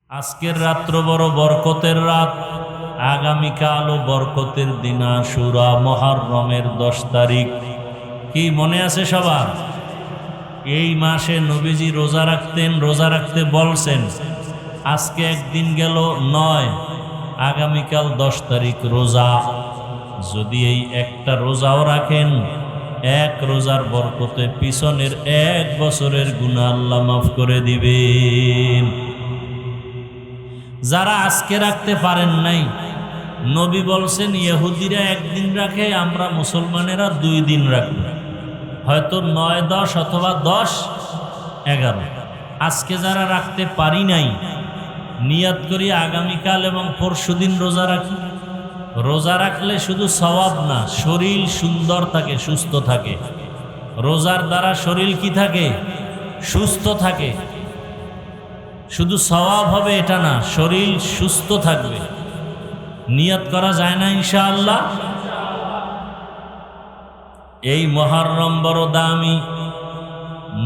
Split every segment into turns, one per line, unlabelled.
আজকের রাত্র বড় বরকতের রাত, আগামীকালও বরকতের দিন আশুরা, মুহররমের 10 তারিখ। কি মনে আছে সবার? এই মাসে নবীজি রোজা রাখতেন, রোজা রাখতে বলছেন। আজকে একদিন গেল 9, আগামীকাল 10 তারিখ রোজা। যদি এই একটা রোজাও রাখেন, এক রোজার বরকতে পিছনের 1 বছরের গুনাহ আল্লাহ মাফ করে দিবেন। যারা আজকে রাখতে পারেন নাই, নবী বলছেন ইহুদিরা একদিন রাখে, আমরা মুসলমানেরা 2 দিন রাখব, হয়তো 9, 10 অথবা 10, 11। আজকে যারা রাখতে পারি নাই, নিয়ত করি আগামীকাল এবং পরশুদিন রোজা রাখি। রোজা রাখলে শুধু সওয়াব না, শরীর সুন্দর থাকে, সুস্থ থাকে। রোজার দ্বারা শরীর কি থাকে? সুস্থ থাকে। শুধু সওয়াব হবে এটা না, শরীর সুস্থ থাকবে। নিয়ত করা যায় না ইনশাআল্লাহ? এই মুহররম বড় দামি।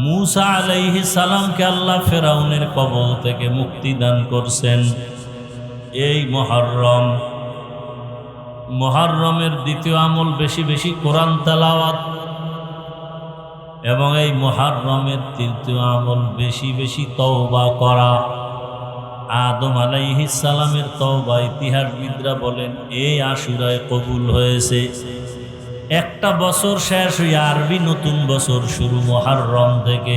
মূসা আলাইহিস সালামকে আল্লাহ ফেরাউনের কবল থেকে মুক্তি দান করছেন এই মুহররমের দ্বিতীয় আমল বেশি বেশি কোরআন তেলাওয়াত, এবং এই মুহররমের তৃতীয় আমল বেশি বেশি তওবা করা। আদম আলাইহিস সালামের তওবা ইতিহাসবিদরা বলেন এই আশুরায় কবুল হয়েছে। একটা বছর শেষ হয়ে আরবি নতুন বছর শুরু মুহররম থেকে।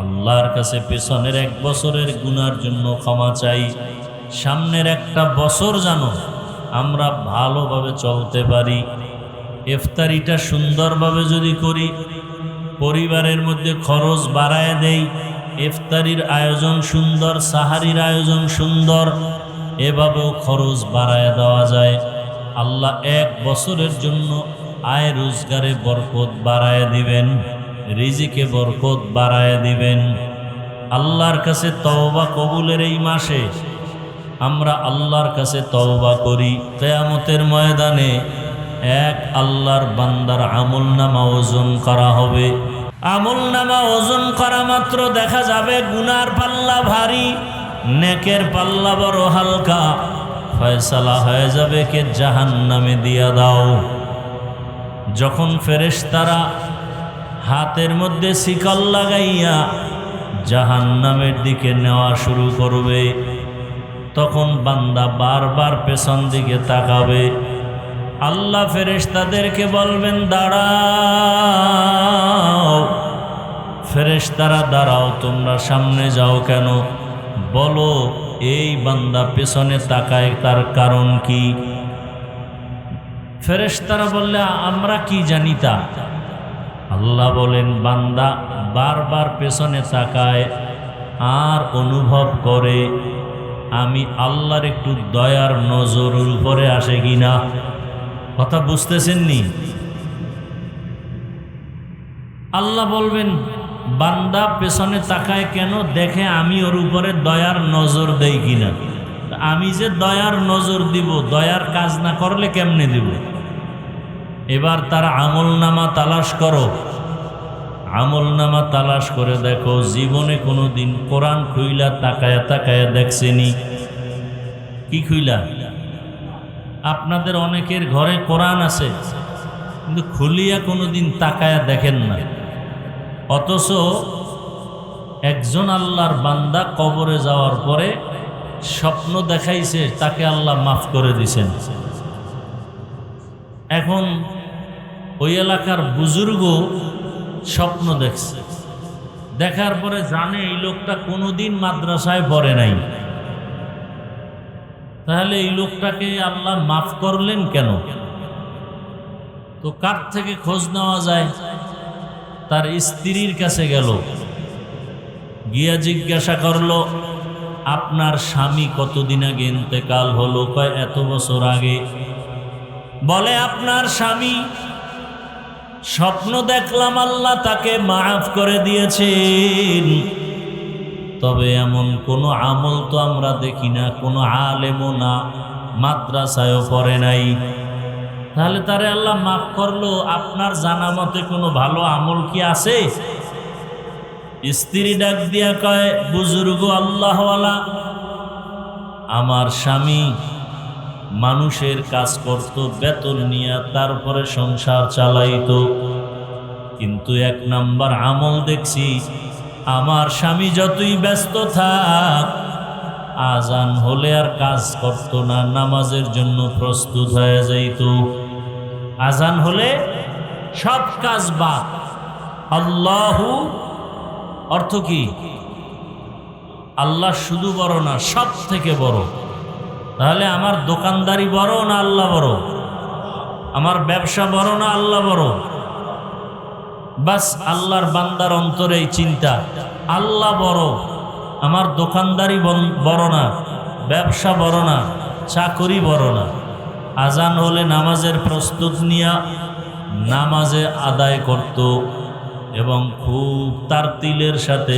আল্লাহর কাছে পেছনের 1 বছরের গুনার জন্য ক্ষমা চাই। সামনের একটা বছর জানো আমরা ভালোভাবে চলতে পারি। ইফতারিটা সুন্দরভাবে যদি করি, পরিবারের মধ্যে খরচ বাড়ায় দেই, ইফতারির আয়োজন সুন্দর, সাহারির আয়োজন সুন্দর, এভাবেও খরচ বাড়ায় দেওয়া যায়। আল্লাহ 1 বছরের জন্য আয় রোজগারে বরকত বাড়ায় দিবেন, রিজিকে বরকত বাড়ায় দিবেন। আল্লাহর কাছে তওবা কবুলের এই মাসে আমরা আল্লাহর কাছে তওবা করি। কিয়ামতের ময়দানে এক আল্লাহর বান্দার আমলনামা ওজন করা হবে। আমলনামা ওজন করা মাত্র দেখা যাবে গুনার পাল্লা ভারী, নেকের পাল্লা বড় হালকা। ফয়সালা হয়ে যাবে কে জাহান্নামে দিয়া দাও। যখন ফেরেশতারা হাতের মধ্যে শিকল লাগাইয়া জাহান্নামের দিকে নেওয়া শুরু করবে, তখন বান্দা বারবার পেছন দিকে তাকাবে। আল্লাহ ফেরেশতাদেরকে বলবেন দাঁড়াও। ফেরেশতারা দাঁড়াও, তোমরা সামনে যাও কেন? বলো এই বান্দা পেছনে তাকায় তার কারণ কি? ফেরেশতারা বললে আমরা কি জানি তা। আল্লাহ বলেন বান্দা বারবার পেছনে তাকায় আর অনুভব করে আমি আল্লাহর একটু দয়ার নজরের উপরে আসে কিনা। কথা বুঝতেছেন নি? আল্লাহ বলবেন বান্দা পেছনে তাকায় কেন? দেখে আমি ওর উপরে দয়ার নজর দেই কিনা। আমি যে দয়ার নজর দিব, দয়ার কাজ না করলে কেমনে দিব? এবার তার আমলনামা তালাশ করো। আমলনামা তালাশ করে দেখো জীবনে কোনোদিন কোরআন খুইলা তাকায়া তাকায়া দেখছেনি? কি খুইলা? আপনাদের অনেকের ঘরে কোরআন আছে, কিন্তু খুলিয়া কোনোদিন তাকায়া দেখেন না। অথচ একজন আল্লাহর বান্দা কবরে যাওয়ার পরে স্বপ্ন দেখাইছে, তাকে আল্লাহ মাফ করে দিছেন। এখন ওই এলাকার বুজুর্গ স্বপ্ন দেখছে, দেখার পরে জানে এই লোকটা কোনোদিন মাদ্রাসায় পড়ে নাই, তাহলে এই লোকটাকে আল্লাহ মাফ করলেন কেন? তো কার থেকে খোঁজ নেওয়া যায়? তার স্ত্রীর কাছে গেল, গিয়া জিজ্ঞাসা করলো আপনার স্বামী কতদিন আগে ইন্তেকাল হলো? কয় এত বছর আগে। বলে আপনার স্বামী স্বপ্ন দেখলাম আল্লাহ তাকে মাফ করে দিয়েছেন, তবে এমন কোনো আমল তো আমরা দেখি না, কোনো আলেমও না, মাদ্রাসায়ও পড়ে নাই। তাহলে তারে আল্লাহ মাফ করলো, আপনার জানা মতে কোনো ভালো আমল কি আছে? স্ত্রী ডাক দিয়া কয় বুজুর্গ আল্লাহওয়ালা আমার স্বামী মানুষের কাজ করত বেতন নিয়ে, তারপরে সংসার চালাইতো। কিন্তু 1 নাম্বার আমল দেখছি, আমার স্বামী যতই ব্যস্ত থাক, আজান হলে আর কাজ করত না, নামাজের জন্য প্রস্তুত হয়ে যাইত। আজান হলে সব কাজ বাদ। আল্লাহু অর্থ কি? আল্লাহ শুধু বড় না, সব থেকে বড়। তাহলে আমার দোকানদারি বড় না আল্লাহ বড়? আমার ব্যবসা বড় না আল্লাহ বড়? বাস আল্লাহর বান্দার অন্তরে এই চিন্তা, আল্লাহ বড়, আমার দোকানদারি বড় না, ব্যবসা বড় না, চাকরি বড় না। আজান হলে নামাজের প্রস্তুত নিয়া নামাজে আদায় করত এবং খুব তারতিলের সাথে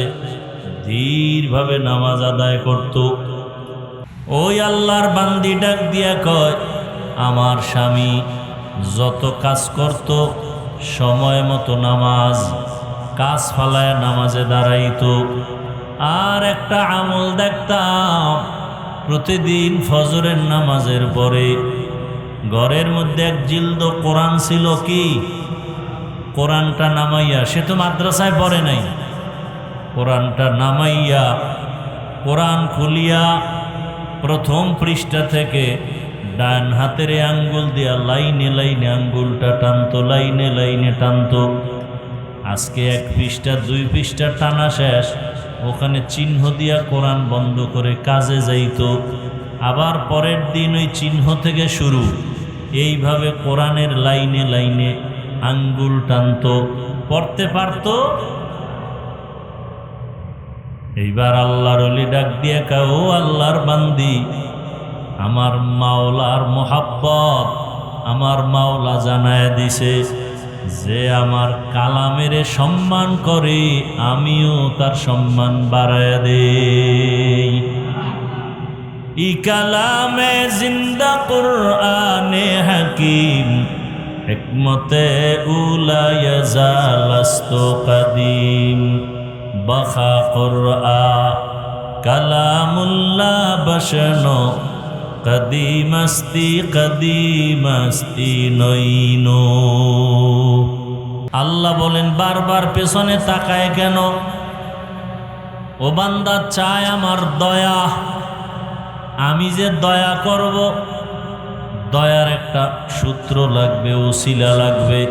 ধীরভাবে নামাজ আদায় করত। ওই আল্লাহর বান্দি ডাক দিয়া কয়, আমার স্বামী যত কাজ করত সময় মতো নামাজ, কাজ ফালায় নামাজে দাঁড়াইত। আর একটা আমল দেখতাম, প্রতিদিন ফজরের নামাজের পরে ঘরের মধ্যে 1 জিলদ কোরআন ছিল। কি? কোরআনটা নামাইয়া, সে তো মাদ্রাসায় পড়ে নাই, কোরআনটা নামাইয়া, কোরআন খুলিয়া প্রথম পৃষ্ঠা থেকে ডান হাতের আঙ্গুল দিয়া লাইনে লাইনে আঙ্গুলটা টানতো, লাইনে লাইনে টানতো। আজকে 1 পৃষ্ঠা 2 পৃষ্ঠা টানা শেষ, ওখানে চিহ্ন দিয়া কোরআন বন্ধ করে কাজে যাইত। আবার পরের দিন ওই চিহ্ন থেকে শুরু, এইভাবে কোরআনের লাইনে লাইনে আঙ্গুল টানতো, পড়তে পারত। এইবার আল্লাহর ওলি ডাক দিয়ে কয়, ও আল্লাহর বান্দি, আমার মাওলার মোহাব্বত আমার মাওলা জানায় দিছে যে আমার কালামের সম্মান করে, আমিও তার সম্মান বাড়ায় দেই। ই কালামে জিন্দা কুরআনে হাকিম, হিকমতে উলা ইয়াজালাস্ত কাদিম, বাখা কুরআন কালামুল্লাহ বশনো, কদিমস্তি নইনো। আল্লাহ বলেন, বারবার পেছনে তাকায় কেন? ও বান্দা চায় আমার দয়া, আমি যে দয়া করব, দয়ার একটা সূত্র লাগবে, ওসিলা লাগবে।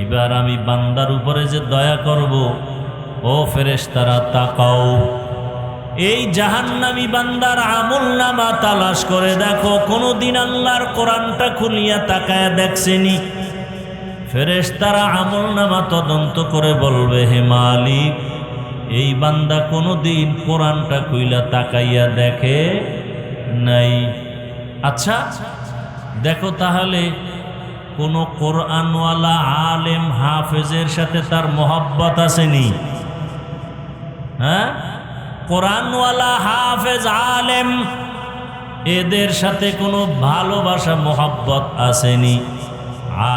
এবার আমি বান্দার উপরে যে দয়া করব, ও ফেরেশতারা তাকাও, এই জাহান্নামী বান্দার আমলনামা তালাশ করে দেখো, কোনদিন আল্লাহর কোরআনটা খুলিয়া তাকায় দেখছেনি? ফেরেশতারা আমলনামা তদন্ত করে বলবে, হে মালিক, এই বান্দা কোনদিন কোরআনটা খুইলা তাকাইয়া দেখে নাই। আচ্ছা দেখো তাহলে, কোন কোরআনওয়ালা আলেম হাফেজের সাথে তার মোহাব্বত আসেনি? হ্যাঁ, কোরআনওয়ালা হাফেজ আলেম এদের সাথে কোনো ভালোবাসা মোহাব্বত আসেনি?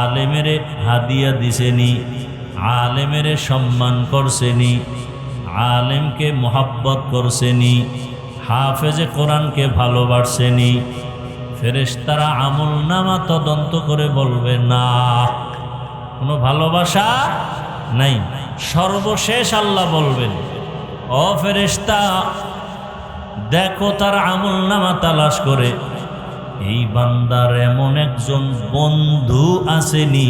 আলেমেরে হাদিয়া দিছেনি, আলেমেরে সম্মান করছেনি, আলেমকে মোহাব্বত করছেনি, হাফেজে কোরআনকে ভালোবাসছেনি? ফেরেশতারা আমলনামা তদন্ত করে বলবে, না, কোনো ভালোবাসা নাই। সর্বশেষ আল্লাহ বলবেন, ও ফেরেশতা, দেখো তার আমলনামা তালাশ করে, এই বান্দার এমন একজন বন্ধু আসেনি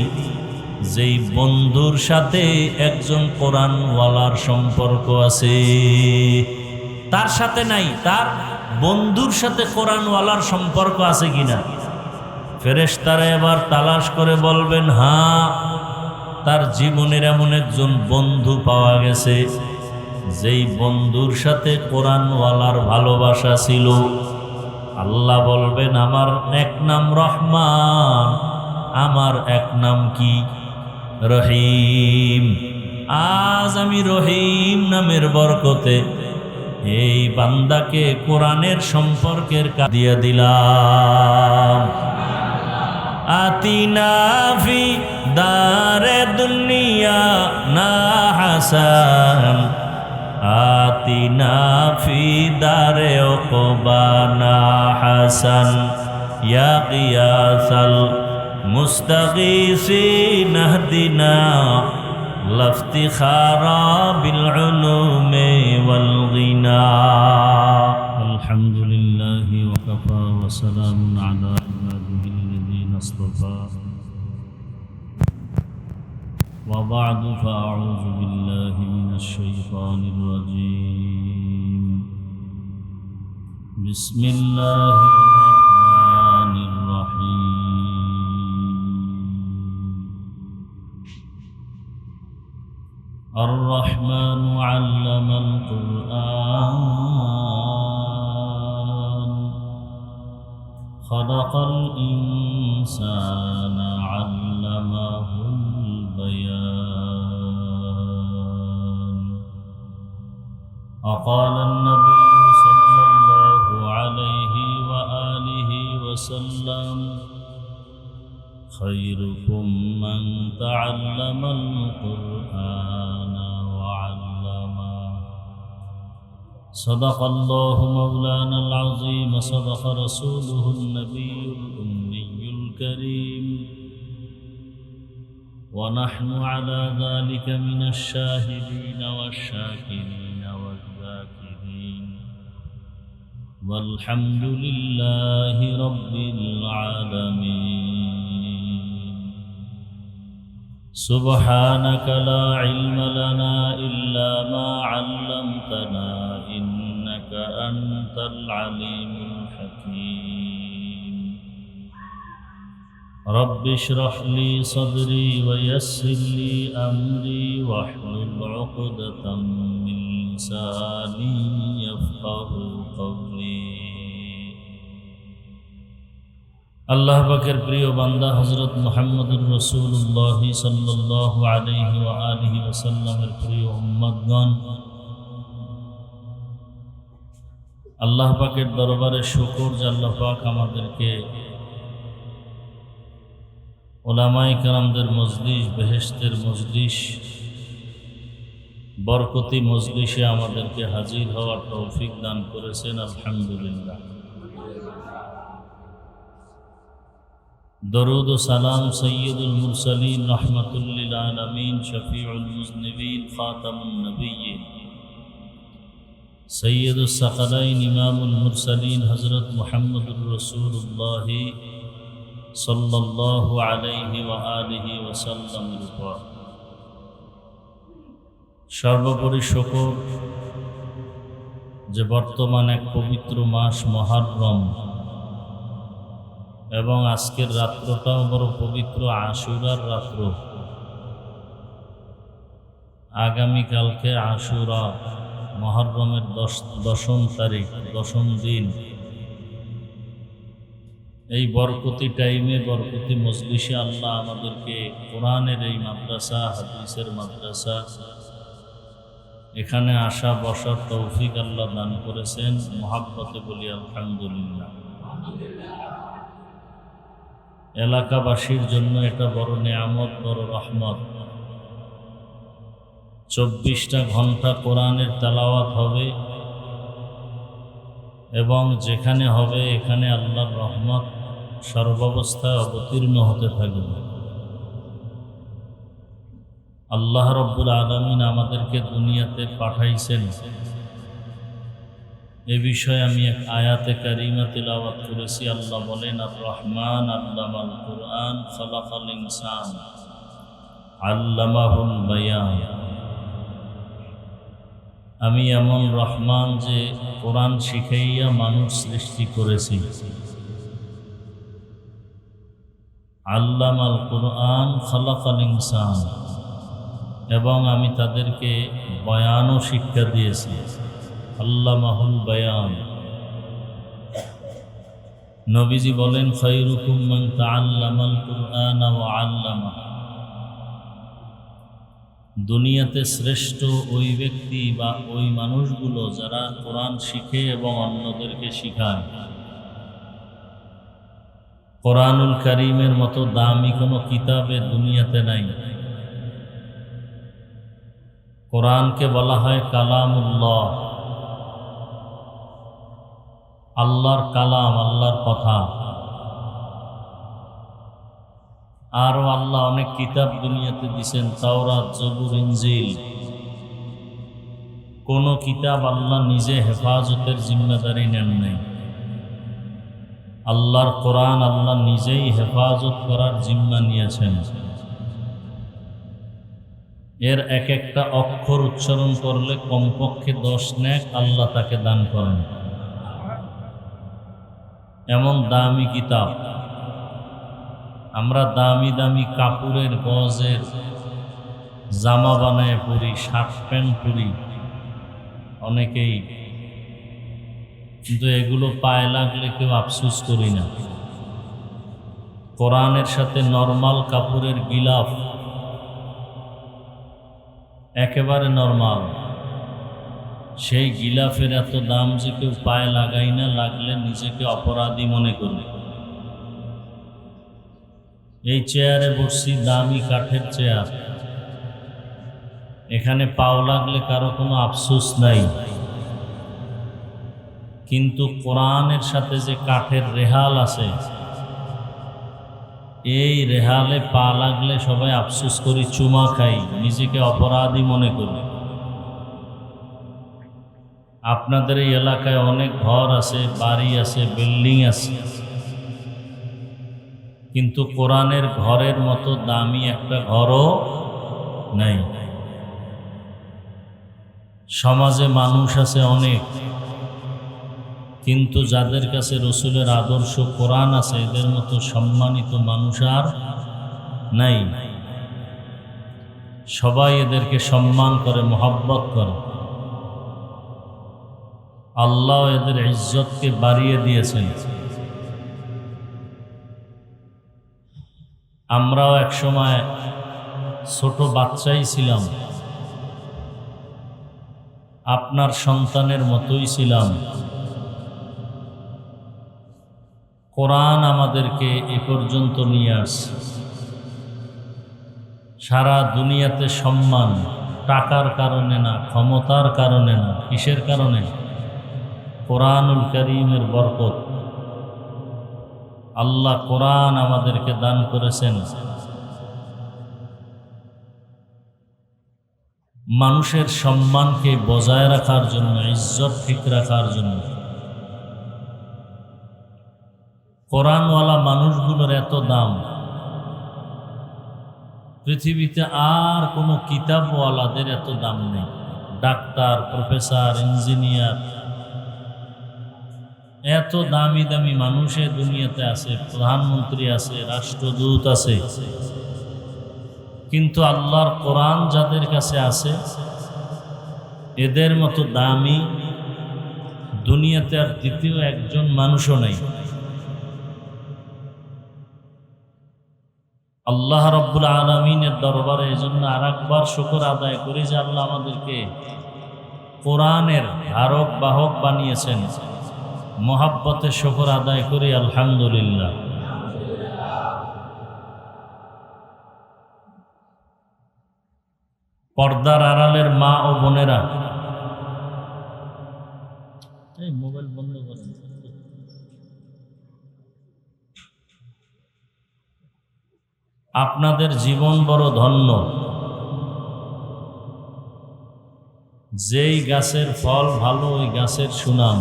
যেই বন্ধুর সাথে একজন কোরআনওয়ালার সম্পর্ক আছে? তার সাথে নাই, তার বন্ধুর সাথে কোরআনওয়ালার সম্পর্ক আছে কিনা? ফেরেশতারা এবার তালাশ করে বলবেন, হ্যাঁ, তার জীবনের এমন একজন বন্ধু পাওয়া গেছে যেই বন্ধুর সাথে কোরআনওয়ালার ভালোবাসা ছিল। আল্লাহ বলবেন, আমার এক নাম রহমান, আমার এক নাম কি? রহিম। আজ আমি রহিম নামের বরকতে এই বান্দাকে কোরআনের সম্পর্কের দিয়ে দিলাম। আতিনা ফি দারে দুনিয়া না হাসান, آتنا في دار عقبانا حسن يا غياث المستغيثين اهدنا لا افتخار بالعلوم والغنى الحمد لله وكفى وسلام على عباده الذين اصطفى وبعد فأعوذ بالله من الشيطان الرجيم بسم الله الرحمن الرحيم الرحمن علم القرآن خلق الإنسان علمه البيان وقال النبي صلى الله عليه وآله وسلم خيركم من تعلم القرآن وعلمه صدق الله مولانا العظيم صدق رسوله النبي الأمي الكريم ونحن على ذلك من الشاهدين والشاكرين والذاكرين والحمد لله رب العالمين سبحانك لا علم لنا إلا ما علمتنا إنك أنت العليم الحكيم رب اشرح لي صدري ويسر لي أمري واحلل عقدة من لساني يفقه قولي আল্লাহ পাকের প্রিয় বান্দা হযরত মুহাম্মদুর রাসূলুল্লাহ সাল্লাল্লাহু আলাইহি ওয়া আলিহি ওয়াসাল্লামের প্রিয় উম্মতগণ, আল্লাহ পাকের দরবারে শুকর যে আল্লাহ পাক আমাদেরকে উলামায়ে কেরামদের মজলিস, বেহেশতের মজলিস, বরকতি মজলিসে আমাদেরকে হাজির হওয়ার তৌফিক দান করেছেন। আলহামদুলিল্লাহ। দরুদ ও সালাম সৈয়দুল মুরসালিন রহমাতুল লিল আলামিন শফিউল মুজনিবিন খাতামুন নবিয়্যিন সৈয়দুস সাকালাইন ইমামুল মুরসালিন হযরত মুহাম্মদুর রাসূলুল্লাহ সাল্লাল্লাহু আলাইহি ওয়া আলিহি ওয়াসাল্লামের উপর সর্বোপরি শুকর যে বর্তমান এক পবিত্র মাস মুহররম এবং আজকের রাত্রটাও বড় পবিত্র, আশুরার রাত্র। আগামীকালকে আশুরা, মুহররমের 10ম তারিখ, 10ম দিন। এই বরকতি টাইমে, বরকতি মজলিসে আল্লাহ আমাদেরকে কোরআনের এই মাদ্রাসা, হাদিসের মাদ্রাসা, এখানে আসা বসার তৌফিক আল্লাহ দান করেছেন। মুহাব্বতে বলি আলহামদুলিল্লাহ। এলাকাবাসীর জন্য এটা বড় নেয়ামত, বড় রহমত। 24টা ঘন্টা কোরআনের তেলাওয়াত হবে এবং যেখানে হবে এখানে আল্লাহর রহমত সর্বাবস্থায় অবতীর্ণ হতে থাকবে। আল্লাহ রব্বুল আলামিন আমাদেরকে দুনিয়াতে পাঠাইছেন, এ বিষয়ে আমি এক আয়াতে কারিমা তিলাওয়াত করেছি। আল্লাহ বলেন, আর রহমান আল্লামাল কুরআন খালাকাল ইনসান আল্লামাহুল বায়ান। আমি এমন রহমান যে কোরআন শিখাইয়া মানুষ সৃষ্টি করেছি। আল্লামাল কুরআন খালাকাল ইনসান, এবং আমি তাদেরকে বয়ানও শিক্ষা দিয়েছি। আল্লামাহুল বায়ান। নবীজি বলেন, খায়রুকুম মান তাআল্লামাল কুরআন ওয়া আল্লামা। দুনিয়াতে শ্রেষ্ঠ ওই ব্যক্তি বা ওই মানুষগুলো যারা কোরআন শিখে এবং অন্যদেরকে শিখায়। কোরআনুল কারীমের মতো দামি কোনো কিতাবে দুনিয়াতে নাই। কোরআনকে বলা হয় কালামুল্লাহ, আল্লাহর কালাম, আল্লাহর কথা। আরও আল্লাহ অনেক কিতাব দুনিয়াতে দিয়েছেন, তাওরাত, জবুর, ইনজিল। কোন কিতাব আল্লাহ নিজে হেফাজতের জিম্মেদারি নেন নাই। আল্লাহর কোরআন আল্লাহ নিজেই হেফাজত করার জিম্মা নিয়েছেন। এর এক একটা অক্ষর উচ্চারণ করলে কমপক্ষে 10 নেক আল্লাহ তাকে দান করেন। এমন দামি কিতাব। আমরা দামি দামি কাপড়ের গজের জামা বানায় পরি, শার্ট প্যান্ট পরি অনেকেই, কিন্তু এগুলো পায়ে লাগলে কেউ আফসোস করি না। কোরআনের সাথে নরমাল কাপড়ের গিলাফ একেবারে নরমাল, সেই গিলাফের এত দাম যে কেউ পায়ে লাগাই না, লাগলে নিজেকে অপরাধী মনে করি। এই চেয়ারে বসছি, দামি কাঠের চেয়ার, এখানে পাও লাগলে কারো কোনো আফসোস নাই। কিন্তু কোরআনের সাথে যে কাঠের রেহাল আছে, এই রেহালে পা লাগলে সবাই আফসোস করি, চুমা খাই, নিজেকে অপরাধী মনে করি। আপনাদের এই এলাকায় অনেক ঘর আছে, বাড়ি আছে, বিল্ডিং আছে, কিন্তু কোরআনের ঘরের মতো দামি একটা ঘরও নাই। সমাজে মানুষ আছে অনেক, কিন্তু যাদের কাছে রসুলের আদর্শ কোরআন আছে, এদের মতো সম্মানিত মানুষ আর নাই। সবাই এদেরকে সম্মান করে, মহব্বত করে। আল্লাহ এদের ইজ্জতকে বাড়িয়ে দিয়েছেন। আমরাও এক সময় ছোট বাচ্চাই ছিলাম, আপনার সন্তানের মতোই ছিলাম। কোরআন আমাদেরকে এ পর্যন্ত নিয়ে আসছে। সারা দুনিয়াতে সম্মান টাকার কারণে না, ক্ষমতার কারণে না, কিসের কারণে? কোরআনুল কারীমের বরকত। আল্লাহ কোরআন আমাদেরকে দান করেছেন মানুষের সম্মানকে বজায় রাখার জন্য, ইজ্জত ঠিক রাখার জন্য। কোরআনওয়ালা মানুষগুলোর এত দাম, পৃথিবীতে আর কোনো কিতাবওয়ালাদের এত দাম নেই। ডাক্তার, প্রফেসর, ইঞ্জিনিয়ার, এত দামি দামি মানুষের দুনিয়াতে আছে, প্রধানমন্ত্রী আছে, রাষ্ট্রদূত আছে, কিন্তু আল্লাহর কোরআন যাদের কাছে আছে, এদের মতো দামি দুনিয়াতে আর দ্বিতীয় একজন মানুষও নেই। আল্লাহ রাব্বুল আলামিনের দরবারে এজন্য আরেকবার শুকর আদায় করি যে আল্লাহ আমাদেরকে কোরআনের ধারক বাহক বানিয়েছেন। মহাব্বতে শুকর আদায় করি আলহামদুলিল্লাহ। পর্দার আড়ালের মা ও বোনেরা, এই মোবাইল বন্ধ করেন। আপনাদের জীবন বড় ধন্য। যেই গাছের ফল ভালো, ওই গাছের সুনাম।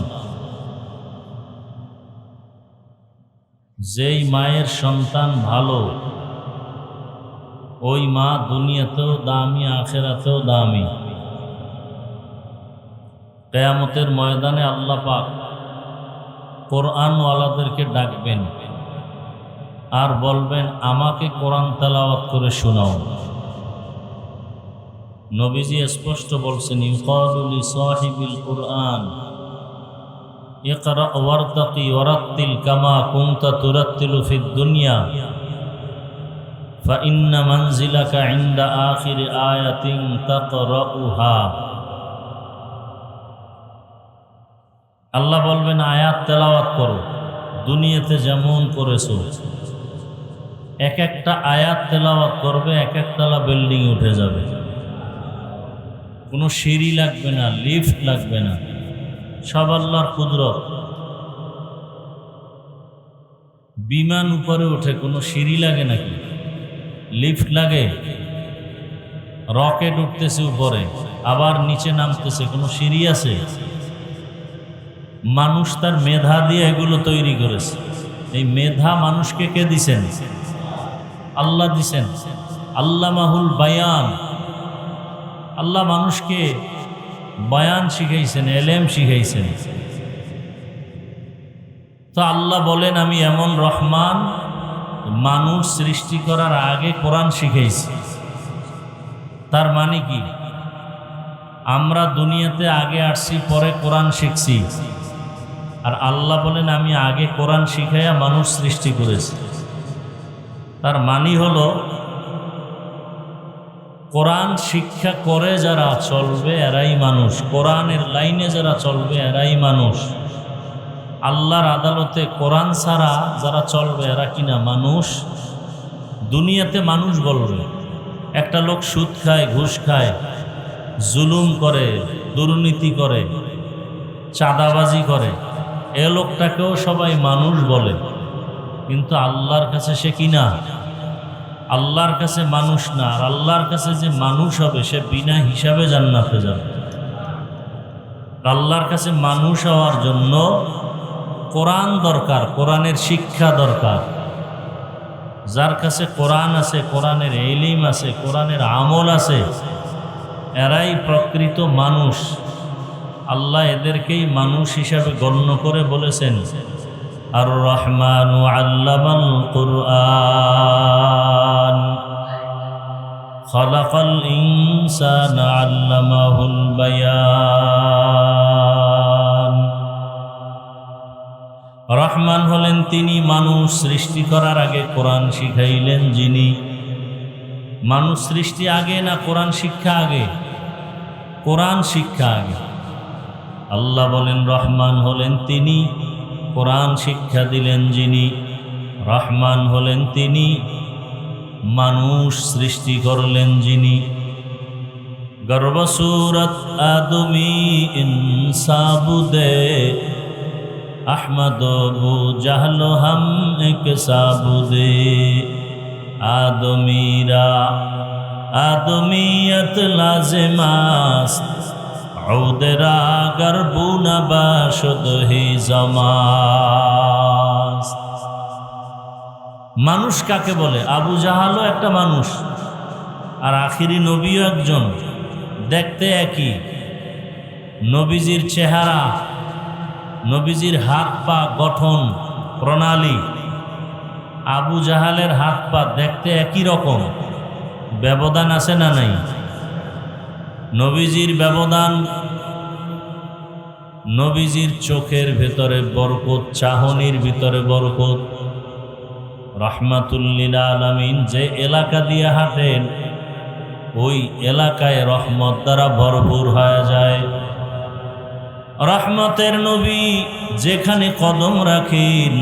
যেই মায়ের সন্তান ভালো, ওই মা দুনিয়াতেও দামি, আখিরাতেও দামি। কিয়ামতের ময়দানে আল্লাহ পাক কোরআনওয়ালাদেরকে ডাকবেন আর বলবেন, আমাকে কোরআন তেলাওয়াত করে শোনাও। নবীজি স্পষ্ট বলছেন, ইউকালু লিসাহিবিল কুরআন ইকরা ওয়ারতাকি ওয়ারাত্তিল কামা কুনতা তুরাত্তিলু ফিদ দুনিয়া ফাইন্না মানজিলাকা ইনদা আখিরি আয়াতিন তাকরাউহা। আল্লাহ বলবেন, আয়াত তেলাওয়াত করো, দুনিয়াতে যেমন করেছো। এক একটা আয়াত তেলাওয়াত করবে, এক একতলা বিল্ডিং উঠে যাবে। কোনো সিঁড়ি লাগবে না, লিফট লাগবে না, সব আল্লাহর কুদরত। বিমান উপরে ওঠে, কোনো সিঁড়ি লাগে নাকি? লিফট লাগে? রকেট উঠতেছে উপরে, আবার নিচে নামতেছে, কোনো সিঁড়ি আছে? মানুষ তার মেধা দিয়ে এগুলো তৈরি করেছে। এই মেধা মানুষকে কে দিছেন? আল্লাহ দিছেন। আল্লামাহুল বায়ান, আল্লাহ মানুষকে বয়ান শিখাইছেন, এলেম শিখাইছেন। তো আল্লাহ বলেন, আমি এমন রহমান, মানুষ সৃষ্টি করার আগে কোরআন শিখাইছি। তার মানে কি? আমরা দুনিয়াতে আগে আসছি, পরে কোরআন শিখছি। আর আল্লাহ বলেন, আমি আগে কোরআন শিখাইয়া মানুষ সৃষ্টি করেছি। তার মানে হলো, কোরআন শিক্ষা করে যারা চলবে এরাই মানুষ, কোরআনের লাইনে যারা চলবে এরাই মানুষ। আল্লাহর আদালতে কোরআন ছাড়া যারা চলবে এরা কিনা মানুষ। দুনিয়াতে মানুষ বলবে, একটা লোক সুদ খায়, ঘুষ খায়, জুলুম করে, দুর্নীতি করে, চাঁদাবাজি করে, এ লোকটাকেও সবাই মানুষ বলে। কিন্তু আল্লাহর কাছে সে কিনা, আল্লাহর কাছে মানুষ না। আর আল্লাহর কাছে যে মানুষ হবে সে বিনা হিসাবে জান্নাতে যাবে। আল্লাহর কাছে মানুষ হওয়ার জন্য কোরআন দরকার, কোরআনের শিক্ষা দরকার। যার কাছে কোরআন আছে, কোরআনের ইলম আছে, কোরআনের আমল আছে, এরাই প্রকৃত মানুষ। আল্লাহ এদেরকেই মানুষ হিসাবে গণ্য করে বলেছেন, আর রহমানু আল্লামাল কুরআন খালাকাল ইনসানা আল্লামাহুল বায়ান। রহমান হলেন তিনি, মানুষ সৃষ্টি করার আগে কোরআন শিখাইলেন যিনি। মানুষ সৃষ্টি আগে না কোরআন শিক্ষা আগে? কোরআন শিক্ষা আগে। আল্লাহ বলেন, রহমান হলেন তিনি, কোরআন শিক্ষা দিলেন যিনি। রহমান হলেন তিনি, মানুষ সৃষ্টি করলেন যিনি। গর্বসূরত আদমি ইনসাবুদে আহমদ বু জাহল হাম এক সাবুদে। আদমিরা আদমিয়ত লাজেমাস্ত ঔদেরা গর্বুনা বাশদ হি জমাস। মানুষ কাকে বলে? আবু জাহালও একটা মানুষ, আর আখিরি নবীও একজন, দেখতে একই। নবীজির চেহারা, নবীজির হাত পা গঠন প্রণালী, আবু জাহালের হাত পা দেখতে একই রকম। ব্যবধান আছে না নাই? নবীজির ব্যবধান, নবীজির চোখের ভেতরে বরকত, চাহনির ভিতরে বরকত। রাহমাতুল্লিল আলামিন যে এলাকা দিয়ে হাঁটেন, ওই এলাকায় রহমত দ্বারা ভরপুর হয়ে যায়। রহমতের নবী যেখানে কদম রাখেন,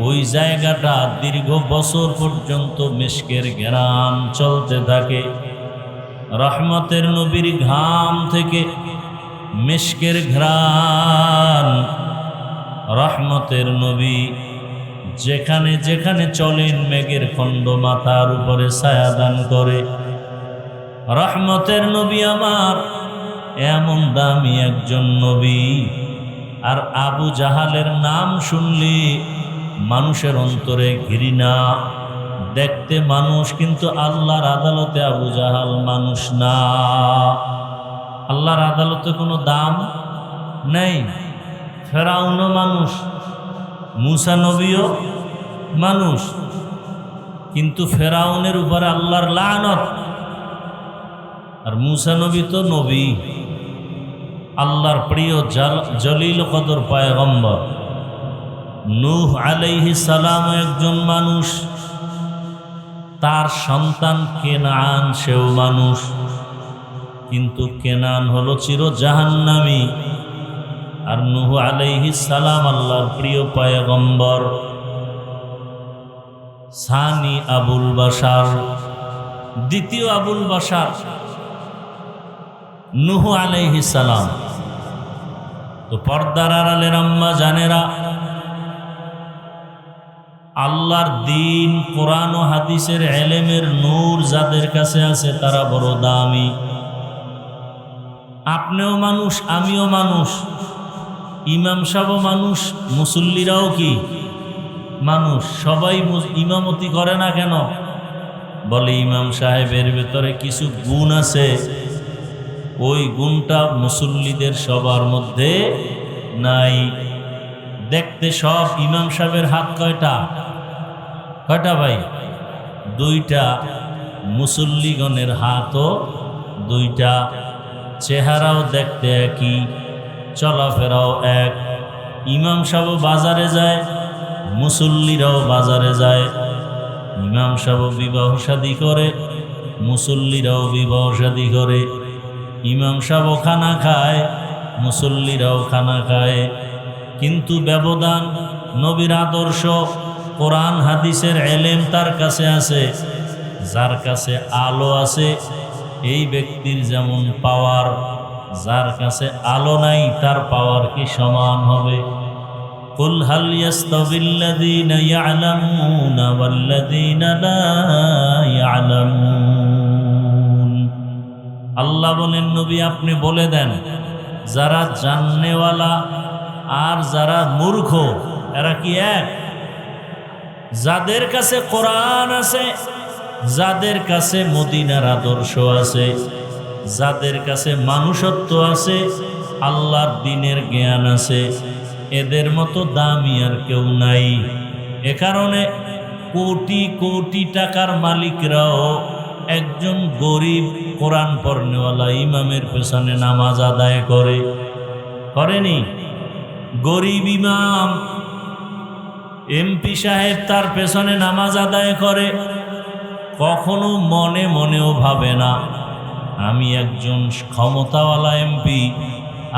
ওই জায়গাটা দীর্ঘ বছর পর্যন্ত মিশকের ঘ্রাণ চলতে থাকে। রহমতের নবীর ঘাম থেকে মিশকের ঘ্রাণ। রহমতের নবী যেখানে যেখানে চলেন, মেঘের খণ্ড মাথার উপরে ছায়া দান করে। রহমতের নবী আমার এমন দামি একজন নবী। আর আবু জাহালের নাম শুনলে মানুষের অন্তরে ঘৃণা। দেখতে মানুষ, কিন্তু আল্লাহর আদালতে আবু জাহাল মানুষ না। আল্লাহর আদালতে কোনো দাম নেই। ফেরাউনও মানুষ, মূসা নবীও মানুষ, কিন্তু ফেরাউনের উপরে আল্লাহর লানত। আর মূসা নবী তো নবী, আল্লাহর প্রিয় জলিল কদর পয়গম্বর। নূহ আলাইহিস সালাম একজন মানুষ, তার সন্তান কেনান সেও মানুষ, কিন্তু কেনান হলো চির জাহান্নামী। আর নূহ আলাইহিস সালাম আল্লাহর প্রিয় পয়গম্বর। সানি আবুল বাশার, দ্বিতীয় আবুল বাশার। নূহ আলাইহিস সালাম। তো পর্দার আড়ালের আম্মা জানেরা, আল্লাহর দ্বীন কোরআন ও হাদিসের ইলমের নূর যাদের কাছে আছে তারা বড় দামি। আপনিও মানুষ, আমিও মানুষ, ইমাম সাহেবও মানুষ, মুসল্লিরাও কি মানুষ। সবাই ইমামতি করে না কেন? বলে ইমাম সাহেবের ভেতরে কিছু গুণ আছে, ওই গুণটা মুসল্লিদের সবার মধ্যে নাই। দেখতে সব ইমাম সাহেবের হাত কয়টা? কয়টা ভাই? দুইটা। মুসল্লিগণের হাতও দুইটা। চেহারাও দেখতে একই, চলাফেরাও এক। ইমাম সাহেব বাজারে যায়, মুসল্লিরাও বাজারে যায়। ইমাম সাহেব বিবাহ শাদী করে, মুসল্লিরাও বিবাহ শাদী করে। ইমাম সাহেব খানা খায়, মুসল্লিরাও খানা খায়। কিন্তু ব্যবধান নবীর আদর্শ, কোরআন হাদিসের ইলম তার কাছে আছে। যার কাছে আলো আছে এই ব্যক্তির যেমন পাওয়ার, যার কাছে আলো নাই তার পাওয়ার কি সমান হবে? কুল হাল ইয়াস্তাবিল্লাযীনা ইয়া'লামুনা ওয়াল্লাযীনা লা ইয়া'লামুন। আল্লাহ বলেন, নবী আপনি বলে দেন, যারা জাননেওয়ালা আর যারা মূর্খ এরা কি এক? যাদের কাছে কোরআন আছে, যাদের কাছে মদিনার আদর্শ আছে, যাদের কাছে মানুষত্ব আছে, আল্লাহর দ্বীনের জ্ঞান আছে, এদের মতো দামি আর কেউ নাই। এ কারণে কোটি কোটি টাকার মালিকরাও একজন গরিব কোরআন পড়নেওয়ালা ইমামের পেছনে নামাজ আদায় করেনি? গরিব ইমাম এমপি সাহেব তার পেছনে নামাজ আদায় করে, কখনো মনে মনেও ভাবে না আমি একজন ক্ষমতাওয়ালা এমপি,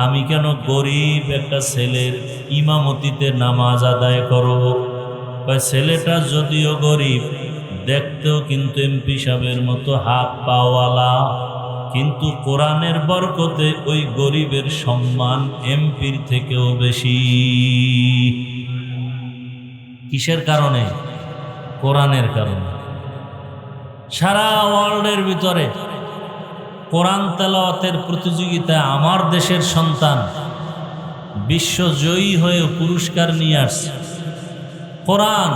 আমি কেন গরিব একটা ছেলের ইমামতিতে নামাজ আদায় করব? ছেলেটা যদিও গরিব, দেখতেও কিন্তু এমপি সাহেবের মতো হাত পাওয়ালা, কিন্তু কোরআনের বরকতে ওই গরিবের সম্মান এমপির থেকেও বেশি। কিসের কারণে? কোরআনের কারণে। সারা ওয়ার্ল্ডের ভিতরে কোরআন তেলাওয়াতের প্রতিযোগিতায় আমার দেশের সন্তান বিশ্বজয়ী হয়ে পুরস্কার নিয়ে আসছে। কোরআন,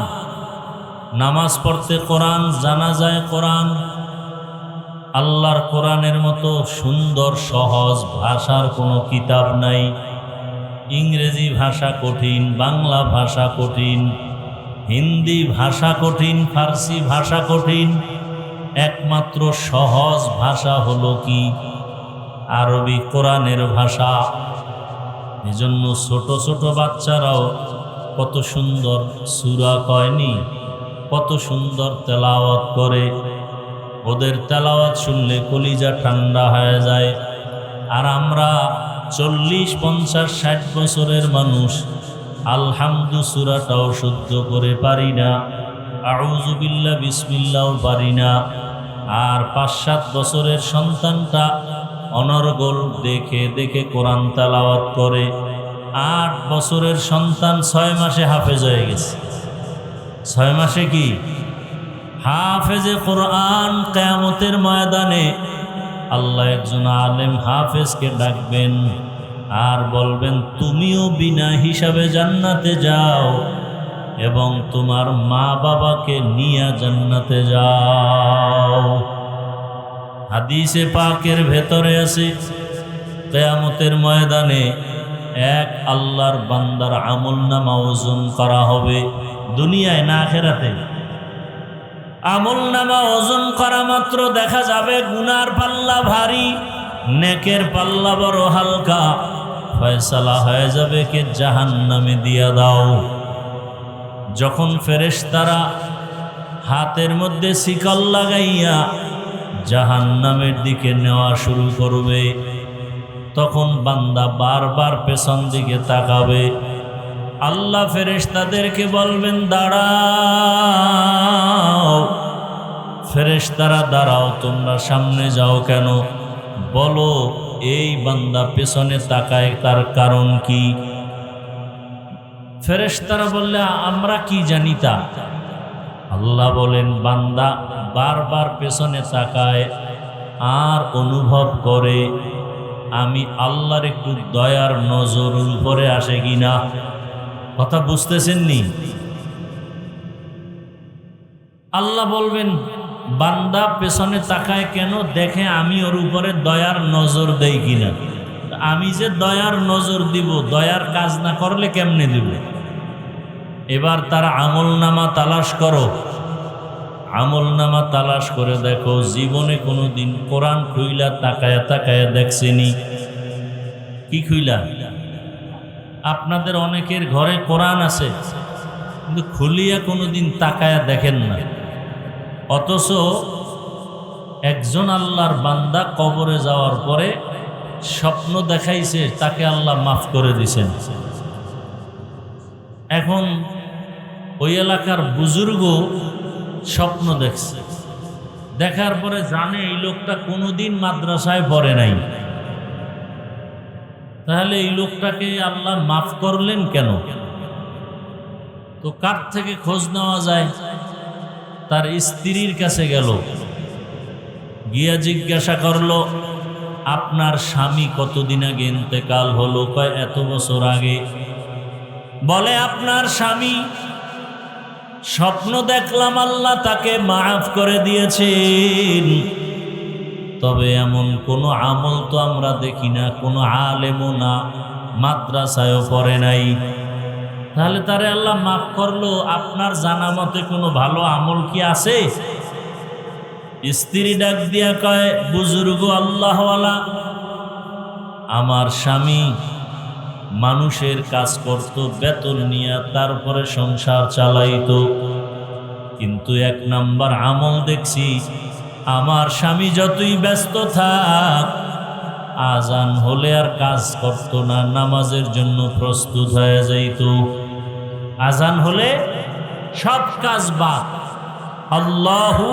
নামাজ পড়তে কোরআন, জানাজায় কোরআন। আল্লাহর কোরআনের মতো সুন্দর সহজ ভাষার কোনো কিতাব নাই। ইংরেজি ভাষা কঠিন, বাংলা ভাষা কঠিন, হিন্দি ভাষা কঠিন, ফার্সি ভাষা কঠিন। একমাত্র সহজ ভাষা হলো কি? আরবি কোরআনের ভাষা। এজন্য ছোট ছোট বাচ্চারাও কত সুন্দর সূরা কয়নি, কত সুন্দর তেলাওয়াত করে। ওদের তেলাওয়াত শুনলে কলিজা ঠান্ডা হয়ে যায়। আর আমরা 40, 50, 60 বছরের মানুষ আলহামদু সূরাটাও শুদ্ধ করে পারি না, আউযু বিল্লাহ বিসমিল্লাহও পারি না। আর 5-7 বছরের সন্তানটা অনর্গল দেখে দেখে কোরআন তেলাওয়াত করে। 8 বছরের সন্তান 6 মাসে হাফেজ হয়ে গেছে। 6 মাসে কি হাফেজে কোরআন। কিয়ামতের ময়দানে আল্লাহ একজন আলেম হাফেজকে ডাকবেন আর বলবেন, তুমিও বিনা হিসাবে জান্নাতে যাও এবং তোমার মা বাবাকে নিয়ে জান্নাতে যাও। হাদিসে পাকের ভেতরে আছে, কিয়ামতের ময়দানে এক আল্লাহর বান্দার আমলনামা ওজন করা হবে। দুনিয়ায় না, আখিরাতে। আমলনামা ওজন করা মাত্র দেখা যাবে গুনার পাল্লা ভারী, নেকের পাল্লা বড় হালকা। ফয়সালা হয়ে যাবে কে জাহান্নামে দিয়া দাও। যখন ফেরেশতারা হাতের মধ্যে শিকল লাগাইয়া জাহান্নামের দিকে নেওয়া শুরু করবে, তখন বান্দা বারবার পেছন দিকে তাকাবে। আল্লাহ ফেরেশতাদেরকে বলবেন, দাঁড়াও। ফেরেশতারা, দাঁড়াও, তোমরা সামনে যাও কেন? বলো, এই বান্দা পেছনে তাকায়, তার কারণ কি? ফেরেশতারা বললে আমরা কি জানি তা। আল্লাহ বলেন বান্দা বারবার পেছনে তাকায় আর অনুভব করে আমি আল্লাহর একটু দয়ার নজর উপরে আসে কিনা। কথা বুঝতেছেন নি? আল্লাহ বলবেন বান্দা পেছনে তাকায় কেন? দেখে আমি ওর উপরে দয়ার নজর দেই কিনা। আমি যে দয়ার নজর দিব, দয়ার কাজ না করলে কেমনে দিব? এবার তার আমলনামা তালাশ করো। আমলনামা তালাশ করে দেখো জীবনে কোনোদিন কোরআন খুইলা তাকায়া তাকায়া দেখছেনি? কি খুইলা? আপনাদের অনেকের ঘরে কোরআন আছে কিন্তু খুলিয়া কোনোদিন তাকায়া দেখেন না। অথচ একজন আল্লাহর বান্দা কবরে যাওয়ার পরে স্বপ্ন দেখাইছে, তাকে আল্লাহ মাফ করে দিছেন। এখন ওই এলাকার বুজুর্গ স্বপ্ন দেখছে, দেখার পরে জানে এই লোকটা কোনোদিন মাদ্রাসায় পড়ে নাই, তাহলে এই লোকটাকে আল্লাহ মাফ করলেন কেন? তো কার থেকে খোঁজ নেওয়া যায়? তার স্ত্রীর কাছে গেল, গিয়া জিজ্ঞাসা করলো আপনার স্বামী কতদিন আগে ইন্তেকাল হলো? কয় এত বছর আগে। বলে আপনার স্বামী স্বপ্ন দেখলাম আল্লাহ তাকে মাফ করে দিয়েছেন, তবে এমন কোনো আমল তো আমরা দেখি না, কোনো আলেমও না, মাদ্রাসায়ও পড়ে নাই, তাহলে তারে আল্লাহ মাফ করলো। আপনার জানা মতে কোনো ভালো আমল কি আছে? স্ত্রী ডাক দিয়া কয় বুজুর্গ আল্লাহওয়ালা, আমার স্বামী মানুষের কাজ করত, বেতন নিয়ে তারপরে সংসার চালাইতো, কিন্তু এক নাম্বার আমল দেখছি আমার স্বামী যতই ব্যস্ত থাক আজান হলে আর কাজ করত না, নামাজের জন্য প্রস্তুত হয়ে যাইত। আজান হলে সব কাজ বাদ। আল্লাহু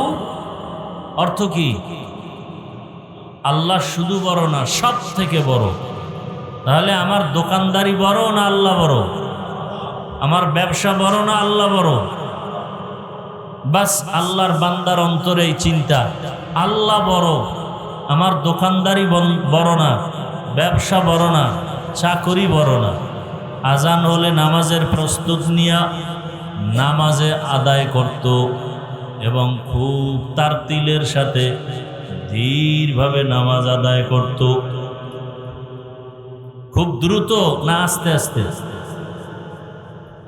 অর্থ কি? আল্লাহ শুধু বড় না, সব থেকে বড়। তাহলে আমার দোকানদারি বড় না আল্লাহ বড়? আমার ব্যবসা বড় না আল্লাহ বড়? বাস আল্লাহর বান্দার অন্তরে এই চিন্তা, আল্লাহ বড়, আমার দোকানদারি বড় না, ব্যবসা বড় না, চাকরি বড় না। আজান হলে নামাজের প্রস্তুত নিয়া নামাজে আদায় করত এবং খুব তারতিলের সাথে ধীরভাবে নামাজ আদায় করত। খুব দ্রুত না আস্তে আস্তে?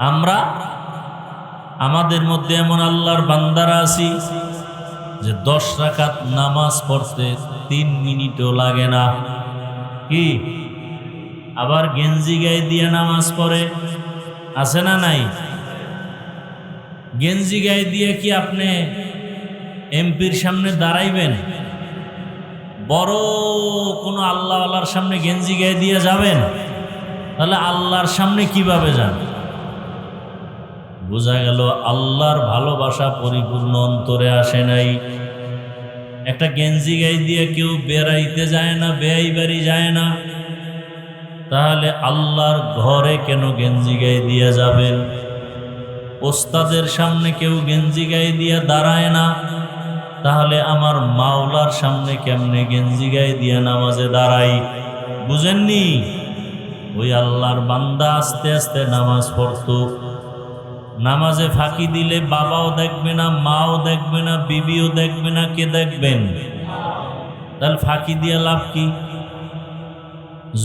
আমরা আমাদের মধ্যে এমন আল্লাহর বান্দারা আছি যে 10 রাকাত নামাজ পড়তে 3 মিনিটও লাগে না। কি আবার গেঞ্জি গায়ে দিয়ে নামাজ পড়ে, আছে না নাই? গেঞ্জি গায়ে দিয়ে কি আপনি এমপির সামনে দাঁড়াইবেন? বড় কোনো আল্লাহওয়ালার সামনে গেঞ্জি গায়ে দিয়ে যাবেন? তাহলে আল্লাহর সামনে কিভাবে যান? বোঝা গেল আল্লাহর ভালোবাসা পরিপূর্ণ অন্তরে আসে নাই। একটা গেঞ্জি গায়ে দিয়ে কেউ বেড়াইতে যায় না, বেয়াই বাড়ি যায় না, তাহলে আল্লাহর ঘরে কেন গেঞ্জি গায়ে দিয়ে যাবেন? ওস্তাদের সামনে কেউ গেঞ্জি গায়ে দিয়ে দাঁড়ায় না, তাহলে আমার মাওলার সামনে কেমনে গেঞ্জি গায়ে দিয়ে নামাজে দাঁড়াই? বুঝেননি? ওই আল্লাহর বান্দা আস্তে আস্তে নামাজ পড়তো। নামাজে ফাঁকি দিলে বাবাও দেখবে না, মাও দেখবে না, বিবিও দেখবে না, কে দেখবেন? তাহলে ফাঁকি দিয়ে লাভ কি?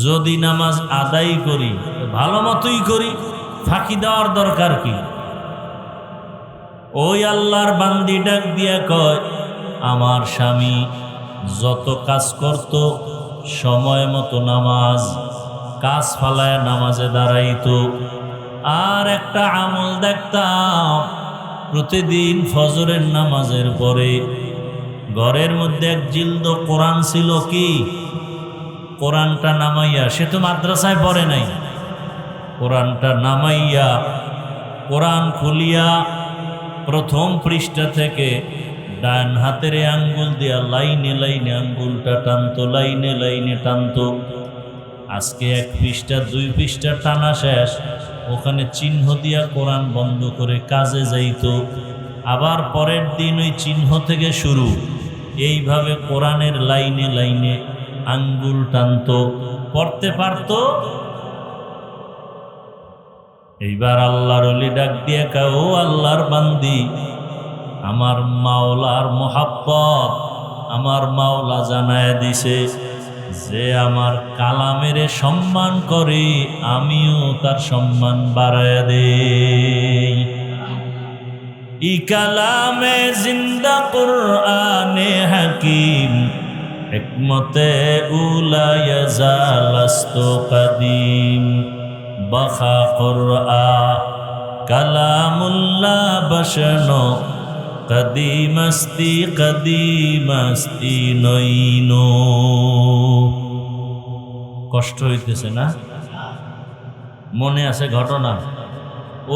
যদি নামাজ আদায় করি ভালো মতোই করি, ফাঁকি দেওয়ার দরকার কি? ওই আল্লাহর বান্দি ডাক দিয়া কয় আমার স্বামী যত কাজ করত সময় মতো নামাজ, কাজ ফালায় নামাজে দাঁড়াইতো। আর একটা আমল দেখতাম, প্রতিদিন ফজরের নামাজের পরে ঘরের মধ্যে এক জিলদ কোরআন ছিল। কি কোরআনটা নামাইয়া, সে তো মাদ্রাসায় পড়ে নাই, কোরআনটা নামাইয়া কোরআন খুলিয়া প্রথম পৃষ্ঠা থেকে ডান হাতের আঙ্গুল দিয়া লাইনে লাইনে আঙ্গুলটা টানতো, লাইনে লাইনে টানতো। আজকে 1 পৃষ্ঠা 2 পৃষ্ঠা টানা শেষ, ওখানে চিহ্ন দিয়া কোরআন বন্ধ করে কাজে যাইতো। আবার পরের দিন ওই চিহ্ন থেকে শুরু, এইভাবে কোরআনের লাইনে লাইনে আঙ্গুল টানতো, পড়তে পারতো। এইবার আল্লাহর ওলি ডাক দিয়ে কয়, ও আল্লাহর বান্দি, আমার মাওলার মোহাব্বত আমার মাওলা জানায় দিছে যে আমার কালামের সম্মান করে, আমিও তার সম্মান বাড়ায় দেই। ই কালামে জিন্দা কুরআনে হাকিম, হিকমতে উলা ইয়াজালাস্ত কাদিম, বাখা কুরআন কালামুল্লাহ বশনো, কদিমস্তি নইনো। কষ্ট হইতেছে না? মনে আছে ঘটনা?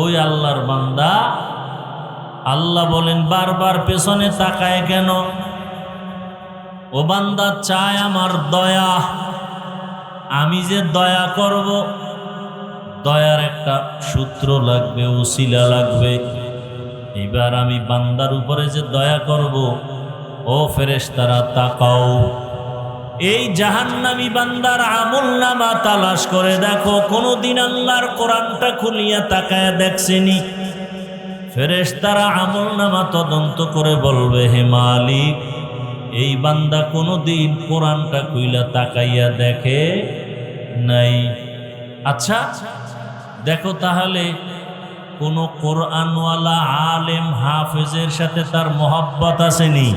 ওই আল্লাহর বান্দা, আল্লাহ বলেন বারবার পেছনে তাকায় কেন? ও বান্দা চায় আমার দয়া, আমি যে দয়া করব, দয়ার একটা সূত্র লাগবে, উসিলা লাগবে। এবার আমি বান্দার উপরে যে দয়া করব, ও ফেরেশতারা তাকাও, এই জাহান্নামী বান্দার আমলনামা তালাশ করে দেখো, কোনদিন আল্লাহর কোরআনটা খুলিয়া তাকায় দেখছেনি? ফেরেশতারা আমলনামা তদন্ত করে বলবে, হে মালিক, এই বান্দা কোনদিন কোরআনটা খুইলা তাকাইয়া দেখে নাই। আচ্ছা দেখো তাহলে, কোন কোরআনওয়ালা আলেম হাফেজের সাথে তার মোহাব্বত আসেনি?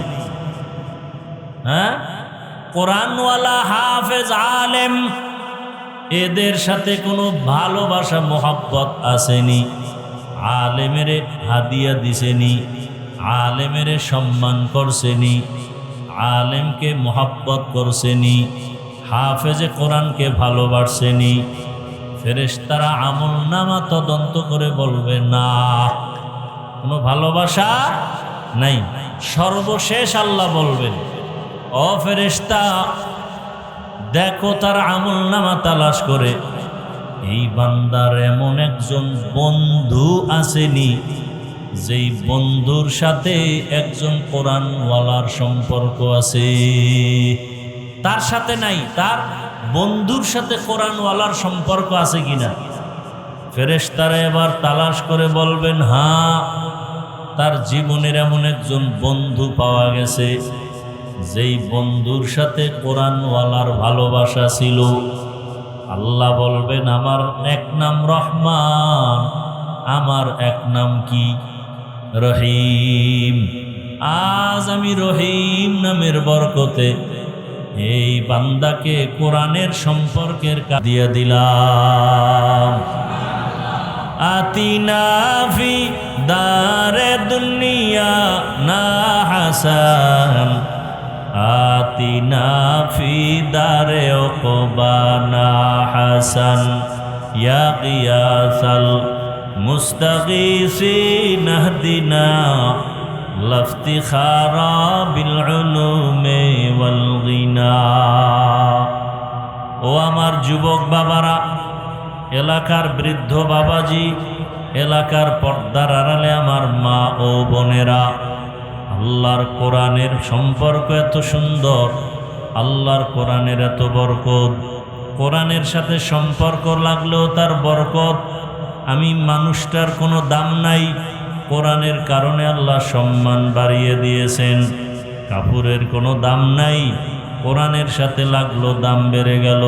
হ্যাঁ, কোরআনওয়ালা হাফেজ আলেম এদের সাথে কোনো ভালোবাসা মোহাব্বত আসেনি? আলেমেরে হাদিয়া দিছেনি, আলেমেরে সম্মান করছেনি, আলেমকে মোহাব্বত করছেনি, হাফেজে কোরআনকে ভালোবাসছেনি? ফেরেশতারা আমলনামা তদন্ত করে বলবে না, কোনো ভালোবাসা নাই। সর্বশেষ আল্লাহ বলবেন, ও ফেরেশতা দেখো তার আমলনামা তালাশ করে, এই বান্দার এমন একজন বন্ধু আসেনি যেই বন্ধুর সাথে একজন কোরআনওয়ালার সম্পর্ক আছে। তার সাথে নাই, তার বন্ধুর সাথে কোরআনওয়ালার সম্পর্ক আছে কিনা? ফেরেশতারা এবার তালাশ করে বলবেন, হ্যাঁ, তার জীবনের এমন একজন বন্ধু পাওয়া গেছে যেই বন্ধুর সাথে কোরআনওয়ালার ভালোবাসা ছিল। আল্লাহ বলবেন, আমার এক নাম রহমান, আমার এক নাম কি? রহিম। আজ আমি রহিম নামের বরকতে এই বান্দাকে কোরআনের সম্পর্কের দিয়ে দিলাম। আতিনা ফি দারে দুনিয়া না হাসান, আতিনা ফি দারে উকবা না হাসান, ইয়া গিয়াসাল মুস্তাগীসিন ইহদিনা লাফতিখারা বিল উলুমে ওয়াল গিনা। ও আমার যুবক বাবারা, এলাকার বৃদ্ধ বাবাজি, এলাকার পর্দার আড়ালে আমার মা ও বোনেরা, আল্লাহর কোরআনের সম্পর্ক এত সুন্দর, আল্লাহর কোরআনের এত বরকত। কোরআনের সাথে সম্পর্ক লাগলেও তার বরকত। আমি মানুষটার কোনো দাম নাই, কোরআনের কারণে আল্লাহ সম্মান বাড়িয়ে দিয়েছেন। কাপড়ের কোনো দাম নাই, কোরআনের সাথে লাগলো দাম বেড়ে গেল।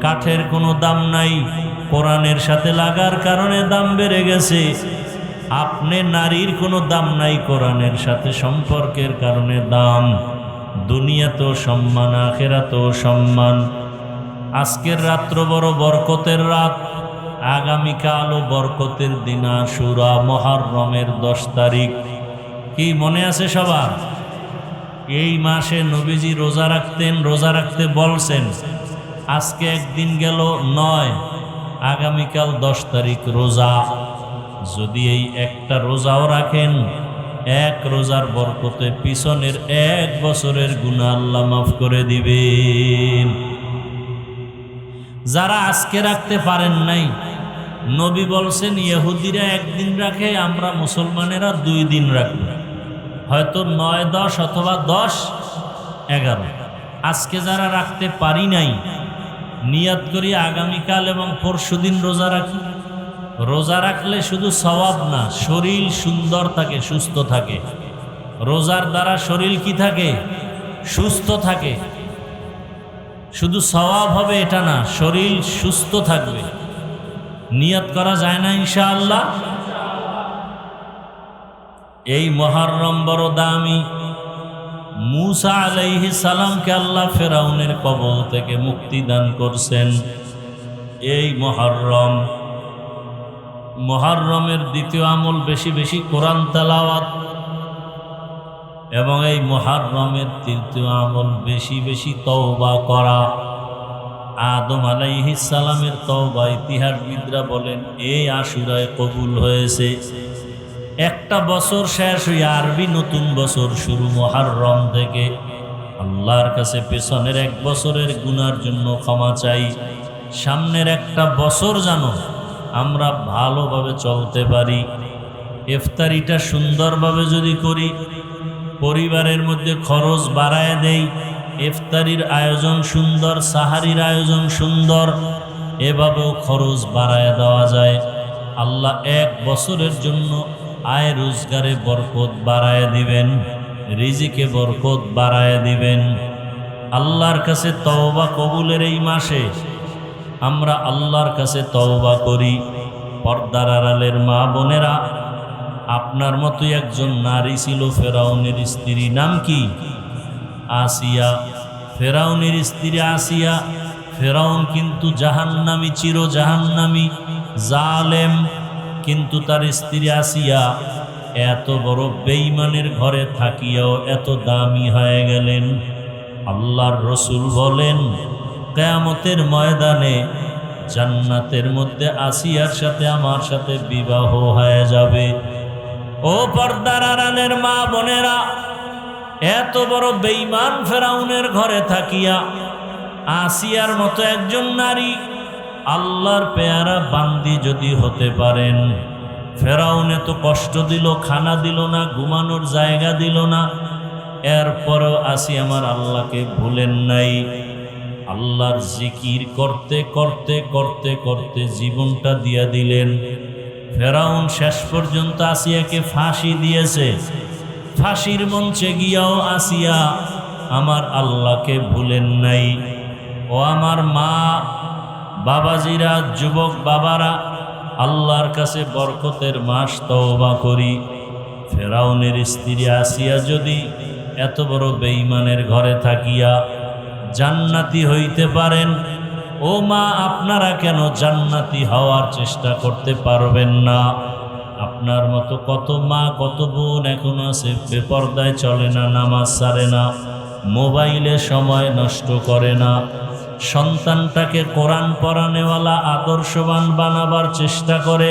কাঠের কোনো দাম নাই, কোরআনের সাথে লাগার কারণে দাম বেড়ে গেছে। আপনি নারীর কোনো দাম নাই, কোরআনের সাথে সম্পর্কের কারণে দাম। দুনিয়াতেও সম্মান, আখিরাতেও সম্মান। আজকের রাত্র বড় বরকতের রাত, আগামীকালও বরকতের দিন আশুরা, মুহররমের 10 তারিখ। কি মনে আছে সবার? এই মাসে নবীজি রোজা রাখতেন, রোজা রাখতে বলছেন। আজকে একদিন গেল 9, আগামীকাল 10 তারিখ রোজা। যদি এই একটা রোজাও রাখেন, এক রোজার বরকতে পিছনের 1 বছরের গুনাহ আল্লাহ মাফ করে দিবেন। যারা আজকে রাখতে পারেন নাই, নবী বলছেন ইহুদিরা 1 দিন রাখে, আমরা মুসলমানেরা 2 দিন রাখব, হয়তো 9, 10 অথবা 10, 11। আজকে যারা রাখতে পারি নাই, নিয়ত করি আগামীকাল এবং পরশুদিন রোজা রাখি। রোজা রাখলে শুধু সওয়াব না, শরীর সুন্দর থাকে, সুস্থ থাকে। রোজার দ্বারা শরীর কি থাকে? সুস্থ থাকে। শুধু সওয়াব হবে এটা না, শরীর সুস্থ থাকবে। নিয়ত করা যায় না ইনশাআল্লাহ? এই মুহররম বড় দামি। মূসা আলাইহিস সালামকে আল্লাহ ফেরাউনের কবল থেকে মুক্তি দান করছেন এই মুহররমের দ্বিতীয় আমল বেশি বেশি কোরআন তেলাওয়াত, এবং এই মুহররমের তৃতীয় আমল বেশি বেশি তওবা করা। আদম আলাইহিস সালামের তওবা ইতিহাসবিদরা বলেন এই আশুরায় কবুল হয়েছে। একটা বছর শেষ হয়ে আরবি নতুন বছর শুরু মুহররম থেকে। আল্লাহর কাছে পেছনের 1 বছরের গুনার জন্য ক্ষমা চাই। সামনের একটা বছর জানো আমরা ভালোভাবে চলতে পারি। ইফতারিটা সুন্দরভাবে যদি করি, পরিবারের মধ্যে খরচ বাড়ায় দেই, ইফতারির আয়োজন সুন্দর, সাহারির আয়োজন সুন্দর, এভাবেও খরচ বাড়ায় দেওয়া যায়। আল্লাহ 1 বছরের জন্য আয় রোজগারে বরকত বাড়ায় দিবেন, রিজিকে বরকত বাড়ায় দিবেন। আল্লাহর কাছে তওবা কবুলের এই মাসে আমরা আল্লাহর কাছে তওবা করি। পর্দার আড়ালের মা বোনেরা, আপনার মতো একজন নারী ছিল ফেরাউনের স্ত্রী, নাম কি? আসিয়া। ফেরাউনের স্ত্রী আসিয়া। ফেরাউন কিন্তু জাহান্নামী, চির জাহান্নামী, জালেম। কিন্তু তার স্ত্রী আসিয়া এত বড় বেঈমানের ঘরে থাকিয়াও এত দামি হয়ে গেলেন। আল্লাহর রসুল বলেন কিয়ামতের ময়দানে জান্নাতের মধ্যে আসিয়ার সাথে আমার সাথে বিবাহ হয়ে যাবে। ও পর্দার আড়ালের মা বোনেরা, এত বড় বেঈমান ফেরাউনের ঘরে থাকিয়া আসিয়ার মতো একজন নারী আল্লাহর পেয়ারা বান্দি যদি হতে পারেন। ফেরাউন এত কষ্ট দিল, খানা দিল না, ঘুমানোর জায়গা দিল না, এরপরও আসি আমার আল্লাহকে ভুলেন নাই। আল্লাহর জিকির করতে করতে করতে করতে জীবনটা দিয়া দিলেন। ফেরাউন শেষ পর্যন্ত আসিয়াকে ফাঁসি দিয়েছে। ফাঁসির মঞ্চে গিয়াও আসিয়া আমার আল্লাহকে ভুলেন নাই। ও আমার মা বাবাজিরা, যুবক বাবারা, আল্লাহর কাছে বরকতের মাস তওবা করি। ফেরাউনের স্ত্রী আসিয়া যদি এত বড় বেঈমানের ঘরে থাকিয়া জান্নাতি হইতে পারেন, ও মা আপনারা কেন জান্নাতি হওয়ার চেষ্টা করতে পারবেন না? আপনার মতো কত মা কত বোন এখন আছে বেপরদায় চলে না, নামাজ ছাড়ে না, মোবাইলে সময় নষ্ট করে না, সন্তানটাকে কোরআন পড়ানেওয়ালা আদর্শবান বানাবার চেষ্টা করে।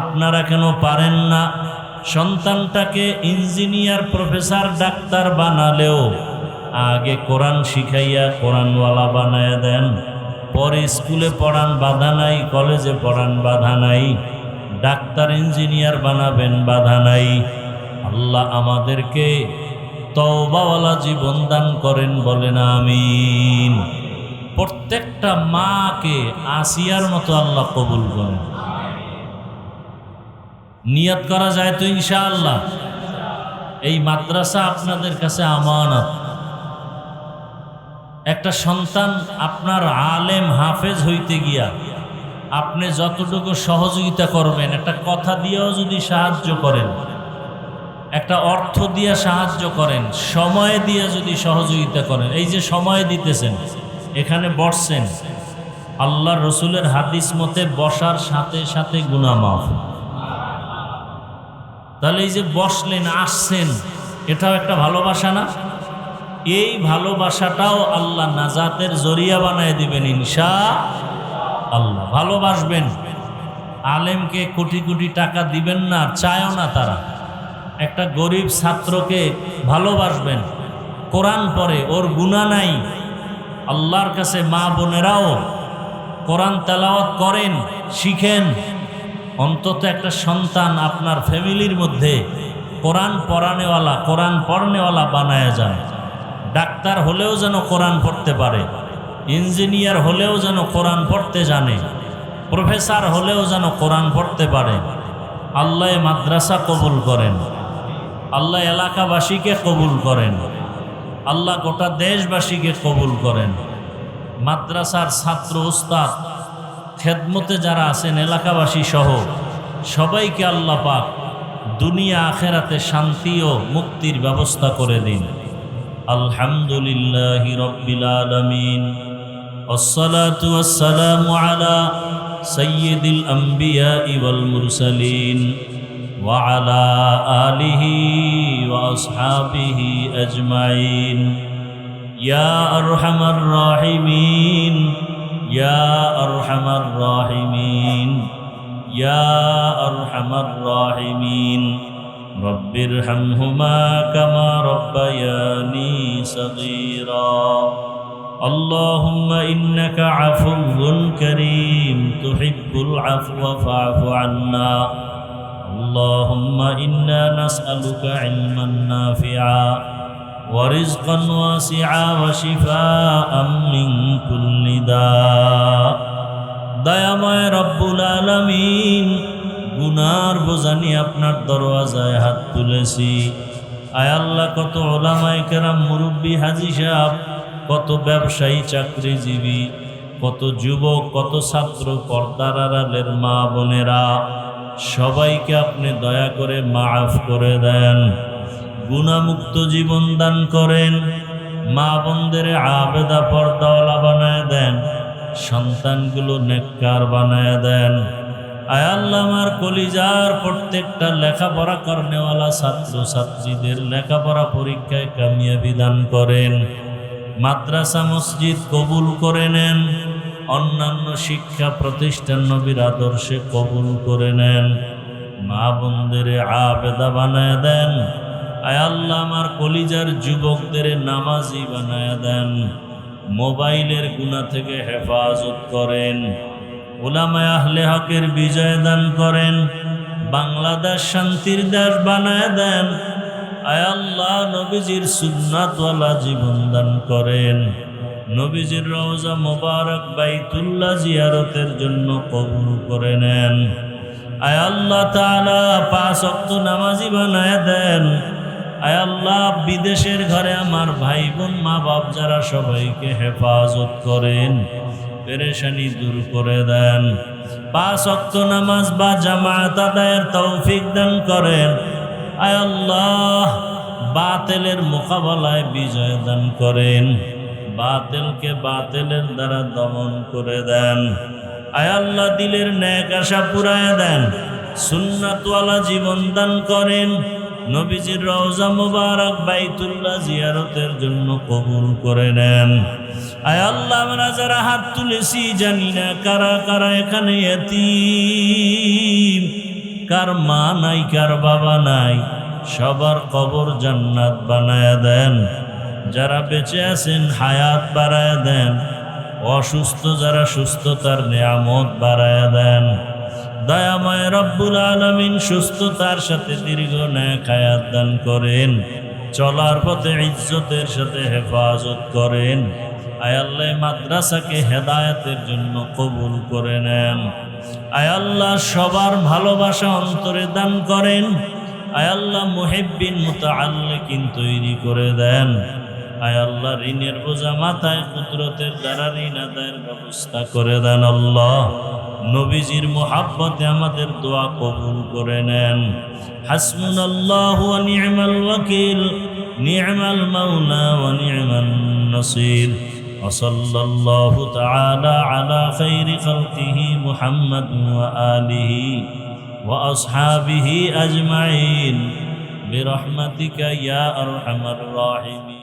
আপনারা কেন পারেন না? সন্তানটাকে ইঞ্জিনিয়ার, প্রফেসর, ডাক্তার বানালেও আগে কোরআন শিখাইয়া কোরআনওয়ালা বানায় দেন, পরে স্কুলে পড়ান বাধা নাই, কলেজে পড়ান বাধা নাই, ডাক্তার ইঞ্জিনিয়ার বানাবেন বাধা নাই। আল্লাহ আমাদেরকে তওবাওয়ালা জীবন দান করেন, বলেন আমিন। প্রত্যেকটা মাকে আসিয়ার মতো আল্লাহ কবুল করেন। নিয়ত করা যায় তো ইনশাআল্লাহ। এই মাদ্রাসা আপনাদের কাছে আমানত। একটা সন্তান আপনার আলেম হাফেজ হইতে গিয়া আপনি যতটুকু সহযোগিতা করবেন, একটা কথা দিয়েও যদি সাহায্য করেন, একটা অর্থ দিয়ে সাহায্য করেন, সময় দিয়ে যদি সহযোগিতা করেন, এই যে সময় দিতেছেন, এখানে বসছেন, আল্লাহর রসুলের হাদিস মতে বসার সাথে সাথে গুনাহ মাফ। তাহলে এই যে বসলেন, আসছেন, এটাও একটা ভালোবাসা না? এই ভালোবাসাটাও আল্লাহ নাজাতের জরিয়া বানায় দিবেন ইনশাআল্লাহ। ভালোবাসবেন। আলেমকে কোটি কোটি টাকা দিবেন না, চায়ও না তারা, একটা গরিব ছাত্রকে ভালোবাসবেন, কোরআন পড়ে, ওর গুনাহ নাই। আল্লাহর কাছে মা বোনেরাও কোরআন তেলাওয়াত করেন, শিখেন। অন্তত একটা সন্তান আপনার ফ্যামিলির মধ্যে কোরআন পড়ানেওয়ালা, কোরআন পড়নেওয়ালা বানায় যান। ডাক্তার হলেও যেন কোরআন পড়তে পারে, ইঞ্জিনিয়ার হলেও যেন কোরআন পড়তে জানে, প্রফেসর হলেও যেন কোরআন পড়তে পারে। আল্লাহ মাদ্রাসা কবুল করেন, আল্লাহ এলাকাবাসীকে কবুল করেন, আল্লাহ গোটা দেশবাসীকে কবুল করেন। মাদ্রাসার ছাত্র উস্তাদ খেদমতে যারা আছেন এলাকাবাসী সহ সবাইকে আল্লাহ পাক দুনিয়া আখেরাতে শান্তি ও মুক্তির ব্যবস্থা করে দিন। আলহামদুলিল্লাহি রাব্বিল আলামিন, ওয়াসসালাতু ওয়াসসালামু আলা সাইয়্যিদিল আমবিয়া ওয়াল মুরসালিন ওয়া আলা আলিহি ওয়া আসহাবিহি আজমাইন। ইয়া আরহামার রাহিমিন, ইয়া আরহামার রাহিমিন, ইয়া আরহামার রাহিমিন। রব্বিরহামহুমা কামা রব্বায়ানি সগীরা। আল্লাহুম্মা ইন্নাকা আফুউন কারীম তুহিব্বুল আফওয়া ফা'ফু আন্না। আল্লাহুম্মা ইন্না নাসআলুকা ইলমান নাফিআ ওয়া রিজকান ওয়াসিআ ওয়া শিফাআম মিন কুল্লি দা। দয়াময় রব্বুল আলামিন, গুনার বোঝা নিয়ে আপনার দরওয়াজায় হাত তুলেছি। আয় আল্লাহ, কত ওলামায়ে কেরাম, মুরব্বী, হাজী সাহেব, কত ব্যবসায়ী, চাকরিজীবী, কত যুবক, কত ছাত্র, পর্দার আড়ালের মা বোনেরা, সবাইকে আপনি দয়া করে মাফ করে দেন, গুনাহমুক্ত জীবন দান করেন। মা বোনদের আবেদা পর্দাওয়ালা বানায় দেন, সন্তানগুলো নেককার বানায় দেন। আয় আল্লাহ, আমার কলিজার প্রত্যেকটা লেখাপড়া করনেওয়ালা ছাত্র ছাত্রীদের লেখাপড়া পরীক্ষায় কামিয়াবি দান করেন। মাদ্রাসা মসজিদ কবুল করে নেন, অন্যান্য শিক্ষা প্রতিষ্ঠান নবীর আদর্শে কবুল করে নেন। মা বোনদের আবেদা বানায় দেন। আয় আল্লাহ, আমার কলিজার যুবকদের নামাজি বানায় দেন। মোবাইলের গুনাহ থেকে হেফাজত করেন। উলামায়ে আহলে হকের বিজয় দান করেন। বাংলাদেশ শান্তির দেশ বানায় দেন। আয় আল্লাহ, নবীজির সুন্নাতওয়ালা জীবন দান করেন। নবীজির রওজা মোবারক বাইতুল্লাহ জিয়ারতের জন্য কবুল করে নেন। আয় আল্লাহ তাআলা, 5 ওয়াক্ত নামাজি বানায় দেন। আয় আল্লাহ, বিদেশের ঘরে আমার ভাই বোন, মা বাপ যারা, সবাইকে হেফাজত করেন, পেরেশানি দূর করে দেন। 5 ওয়াক্ত নামাজ বা জামাত আদায়ের তৌফিক দান করেন। আয় আল্লাহ, বাতিলের মোকাবেলায় বিজয় দান করেন, বাতিলকে বাতিলের দ্বারা দমন করে দেন। আয় আল্লাহ, দিলের নেক আশা পুরায় দেন, সুন্নাতওয়ালা জীবন দান করেন। নবীজির রওজা মুবারক বাইতুল্লাহ জিয়ারতের জন্য কবুল করে নেন। আয় আল্লাহ, আমরা যারা হাত তুলেছি জানি না কারা কারা এখানে ইয়াতীম, কার মা নাই, কার বাবা নাই, সবার কবর জান্নাত বানায়া দেন। যারা বেঁচে আছেন হায়াত বাড়ায়া দেন, অসুস্থ যারা সুস্থতার নিয়ামত বাড়ায়া দেন। দয়াময় রব্বুল আলামিন, সুস্থতার সাথে দীর্ঘ নেক হায়াত দান করেন। চলার পথে ইজ্জতের সাথে হেফাজত করেন। আয় আল্লাহ, মাদ্রাসাকে হেদায়েতের জন্য কবুল করে নেন। আয় আল্লাহ, সবার ভালোবাসা অন্তরে দান করেন। আয় আল্লাহ, মুহিব্বিন মুতাআল্লিকিন তৈরি করে দেন। আয় আল্লাহ, ঋণের বোঝা মাথায় কুদরতের দ্বারা ঋণ আদায়ের ব্যবস্থা করে দেন। আল্লাহ, নবীজির মুহাব্বতে আমাদের দোয়া কবুল করে নেন। হাসবুনাল্লাহু ওয়া নি'মাল ওয়াকিল, নি'মাল মাওলা ওয়া নি'মান নাসির। ওয়া সাল্লাল্লাহু তাআলা আলা খাইরি খালকিহি মুহাম্মাদ ওয়া আলিহি ওয়া আসহাবিহি আজমাইন বিরহমাতিকা ইয়া আরহামার রাহিমিন।